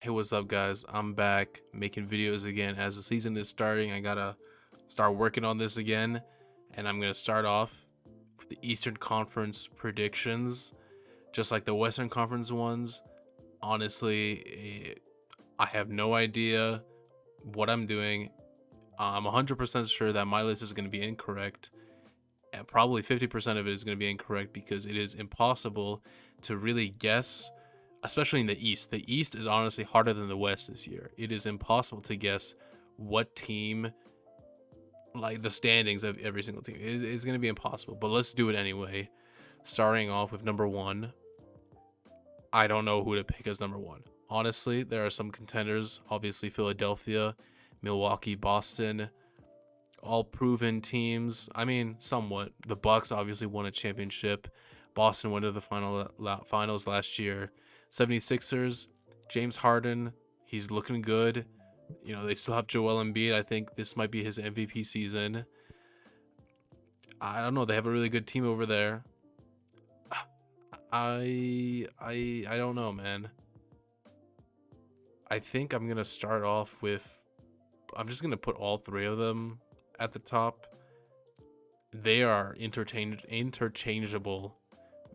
Hey, what's up, guys? I'm back making videos again. As the season is starting, I gotta start working on this again. And I'm gonna start off with the Eastern Conference predictions, just like the Western Conference ones. Honestly, I have no idea what I'm doing. I'm 100% sure that my list is gonna be incorrect. And probably 50% of it is gonna be incorrect because it is impossible to really guess, especially in the East. The East is honestly harder than the West this year. It is impossible to guess what team, like the standings of every single team. It's going to be impossible, but let's do it anyway. Starting off with number one, I don't know who to pick as number one. Honestly, there are some contenders. Obviously, Philadelphia, Milwaukee, Boston, all proven teams. I mean, somewhat. The Bucks obviously won a championship. Boston went to the finals last year. 76ers, James Harden, he's looking good. You know, they still have Joel Embiid. I think this might be his MVP season. I don't know. They have a really good team over there. I don't know, man. I think I'm gonna start off with. I'm just gonna put all three of them at the top. They are interchangeable,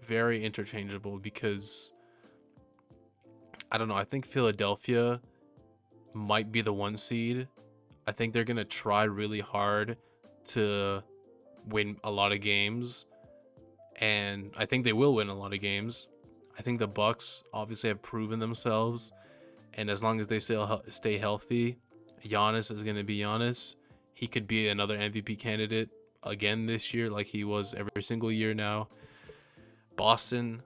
very interchangeable because I don't know. I think Philadelphia might be the one seed. I think they're gonna try really hard to win a lot of games, and I think they will win a lot of games. I think the Bucks obviously have proven themselves, and as long as they stay healthy, Giannis is gonna be Giannis. He could be another MVP candidate again this year, like he was every single year now. Boston,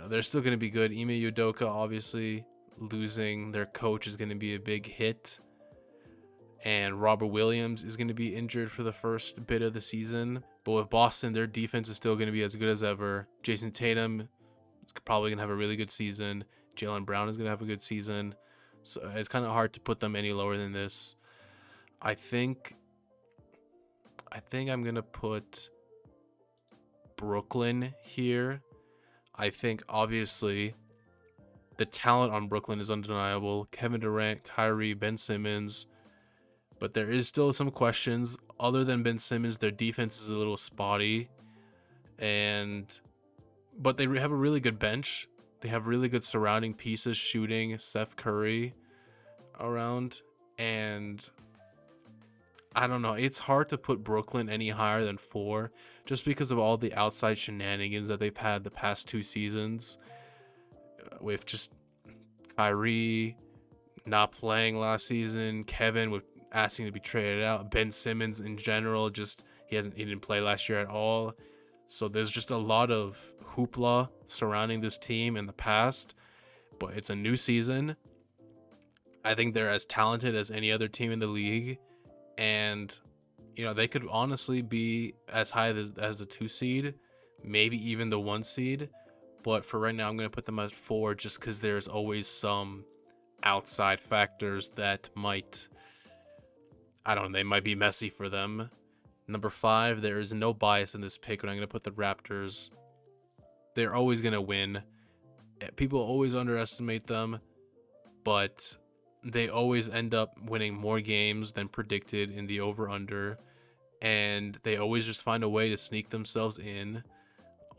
they're still gonna be good. Ime Udoka, obviously, losing their coach is gonna be a big hit. And Robert Williams is going to be injured for the first bit of the season. But with Boston, their defense is still going to be as good as ever. Jason Tatum is probably going to have a really good season. Jaylen Brown is going to have a good season. So it's kind of hard to put them any lower than this. I think I'm going to put Brooklyn here. I think obviously the talent on Brooklyn is undeniable. Kevin Durant, Kyrie, Ben Simmons. But there is still some questions. Other than Ben Simmons, their defense is a little spotty. But they have a really good bench. They have really good surrounding pieces, shooting, Seth Curry around. And I don't know. It's hard to put Brooklyn any higher than 4 just because of all the outside shenanigans that they've had the past 2 seasons with just Kyrie not playing last season, Kevin with asking to be traded out, Ben Simmons in general, just he didn't play last year at all. So there's just a lot of hoopla surrounding this team in the past, but it's a new season. I think they're as talented as any other team in the league, and they could honestly be as high as the 2 seed, maybe even the 1 seed. But for right now, I'm going to put them at 4 just because there's always some outside factors that might, I don't know, they might be messy for them. Number 5, there is no bias in this pick, but I'm going to put the Raptors. They're always going to win. People always underestimate them, but they always end up winning more games than predicted in the over-under, and they always just find a way to sneak themselves in.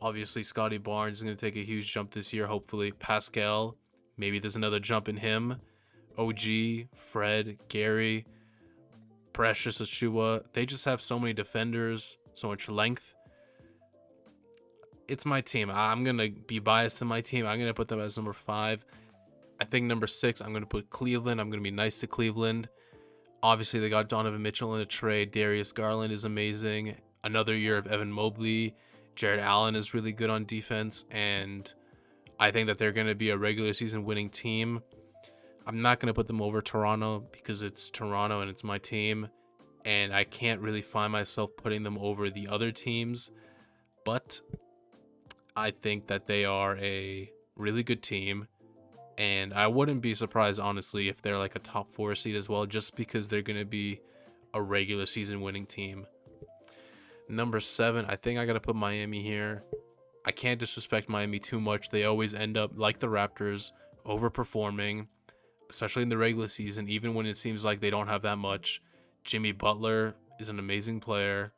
Obviously, Scotty Barnes is going to take a huge jump this year, hopefully. Pascal, maybe there's another jump in him. OG, Fred, Gary, Precious Achua, they just have so many defenders, so much length. It's my team. I'm going to be biased to my team. I'm going to put them as number 5. I think number 6, I'm going to put Cleveland. I'm going to be nice to Cleveland. Obviously, they got Donovan Mitchell in a trade. Darius Garland is amazing. Another year of Evan Mobley. Jared Allen is really good on defense, and I think that they're going to be a regular season winning team. I'm not going to put them over Toronto because it's Toronto and it's my team, and I can't really find myself putting them over the other teams, but I think that they are a really good team, and I wouldn't be surprised, honestly, if they're like a top 4 seed as well, just because they're going to be a regular season winning team. Number 7, I think I got to put Miami here. I can't disrespect Miami too much. They always end up, like the Raptors, overperforming. especially in the regular season, even when it seems like they don't have that much. Jimmy Butler is an amazing player.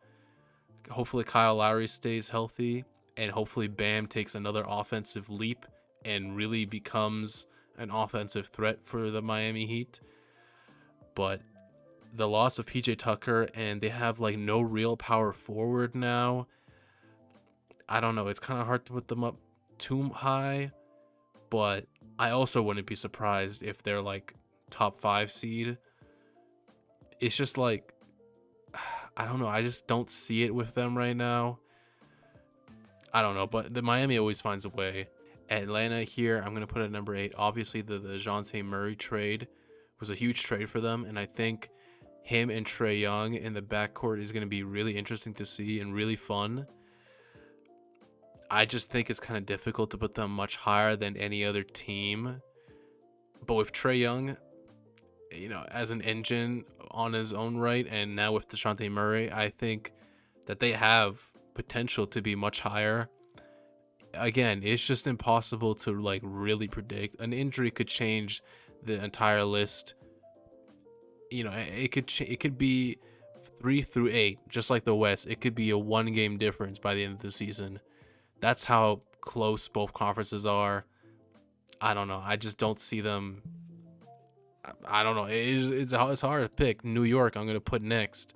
Hopefully Kyle Lowry stays healthy, and hopefully Bam takes another offensive leap and really becomes an offensive threat for the Miami Heat. But the loss of PJ Tucker, and they have like no real power forward now. I don't know. It's kind of hard to put them up too high, but I also wouldn't be surprised if they're like top 5 seed. It's just like, I don't know. I just don't see it with them right now. I don't know, but the Miami always finds a way. Atlanta here, I'm going to put at number 8. Obviously, the DeJounte Murray trade was a huge trade for them, and I think him and Trae Young in the backcourt is going to be really interesting to see and really fun. I just think it's kind of difficult to put them much higher than any other team. But with Trae Young, as an engine on his own right, and now with DeJounte Murray, I think that they have potential to be much higher. Again, it's just impossible to like really predict. An injury could change the entire list. It could be 3 through 8, just like the West. It could be a 1-game difference by the end of the season. That's how close both conferences are. I don't know. I just don't see them. I don't know. It's hard to pick. New York, I'm going to put next.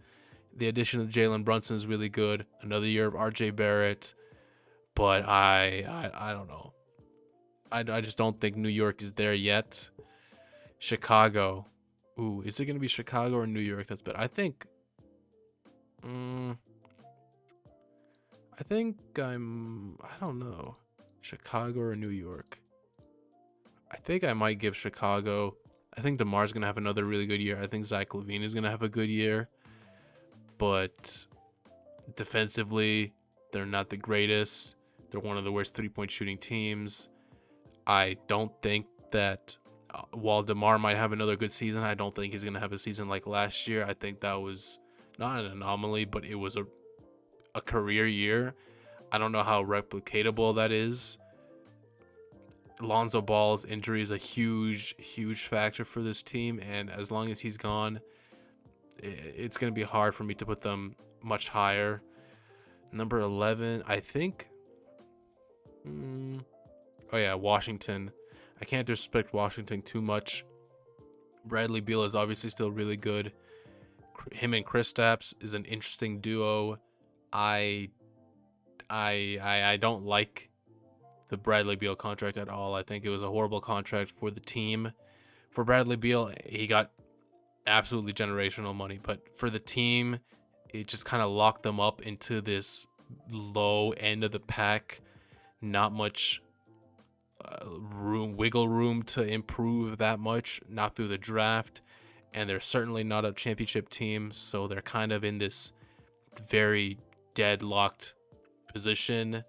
The addition of Jalen Brunson is really good. Another year of RJ Barrett. But I don't know. I just don't think New York is there yet. Chicago. Ooh, is it going to be Chicago or New York that's better? I think I don't know. Chicago or New York. I think I might give Chicago. I think DeMar's going to have another really good year. I think Zach LaVine is going to have a good year. But defensively, they're not the greatest. They're one of the worst three-point shooting teams. I don't think that while DeMar might have another good season, I don't think he's going to have a season like last year. I think that was not an anomaly, but it was a career year. I don't know how replicatable that is. Lonzo Ball's injury is a huge, huge factor for this team, and as long as he's gone, it's going to be hard for me to put them much higher. Number 11, I think. Washington. I can't disrespect Washington too much. Bradley Beal is obviously still really good. Him and Kristaps is an interesting duo. I don't like the Bradley Beal contract at all. I think it was a horrible contract for the team. For Bradley Beal, he got absolutely generational money, but for the team, it just kind of locked them up into this low end of the pack. Not much wiggle room to improve that much, not through the draft, and they're certainly not a championship team, so they're kind of in this very deadlocked position.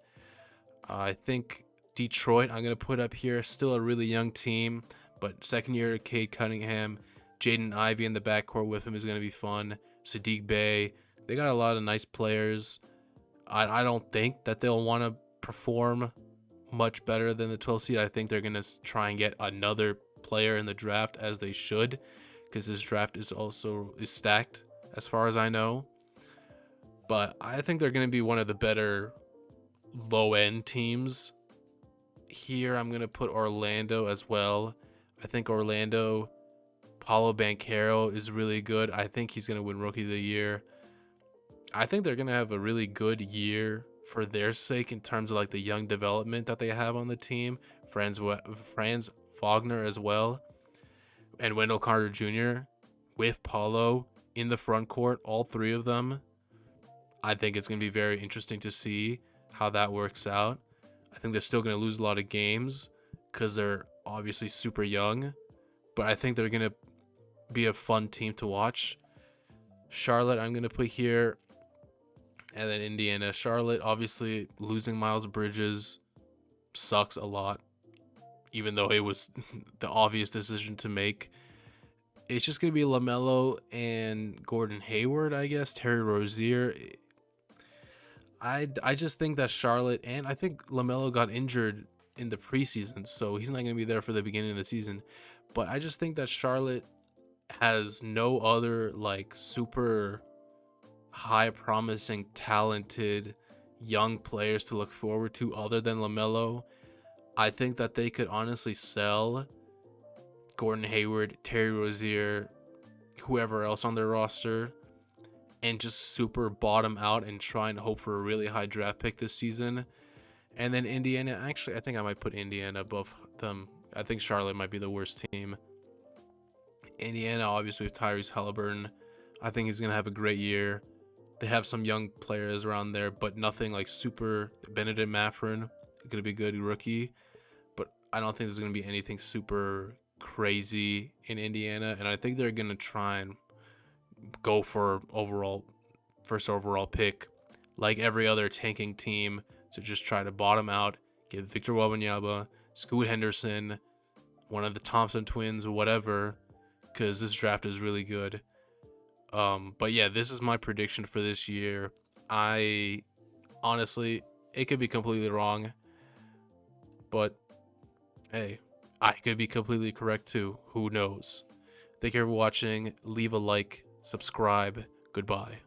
I think Detroit, I'm going to put up here, still a really young team, but second year Cade Cunningham, Jaden Ivey in the backcourt with him is going to be fun. Sadiq Bey, they got a lot of nice players. I don't think that they'll want to perform much better than the 12th seed. I think they're going to try and get another player in the draft, as they should, because this draft is stacked as far as I know. But I think they're going to be one of the better low-end teams. Here I'm going to put Orlando as well. I think Orlando, Paulo Banchero is really good. I think he's going to win Rookie of the Year. I think they're going to have a really good year for their sake in terms of like the young development that they have on the team. Franz Wagner as well. And Wendell Carter Jr. with Paulo in the front court, all three of them. I think it's going to be very interesting to see how that works out. I think they're still going to lose a lot of games because they're obviously super young. But I think they're going to be a fun team to watch. Charlotte, I'm going to put here. And then Indiana. Charlotte, obviously, losing Miles Bridges sucks a lot, even though it was the obvious decision to make. It's just going to be LaMelo and Gordon Hayward, I guess. Terry Rozier. I just think that Charlotte, and I think LaMelo got injured in the preseason, so he's not going to be there for the beginning of the season. But I just think that Charlotte has no other like super high promising, talented young players to look forward to other than LaMelo. I think that they could honestly sell Gordon Hayward, Terry Rozier, whoever else on their roster, and just super bottom out and try and hope for a really high draft pick this season. And then Indiana, actually, I think I might put Indiana above them. I think Charlotte might be the worst team. Indiana, obviously, with Tyrese Halliburton, I think he's going to have a great year. They have some young players around there, but nothing like super. Benedict Mathurin, going to be a good rookie, but I don't think there's going to be anything super crazy in Indiana. And I think they're going to try and go for first overall pick, like every other tanking team, to just try to bottom out, get Victor Wembanyama, Scoot Henderson, one of the Thompson twins, or whatever, because this draft is really good. But yeah, this is my prediction for this year. I honestly, it could be completely wrong, but hey, I could be completely correct too. Who knows? Thank you for watching. Leave a like, subscribe. Goodbye.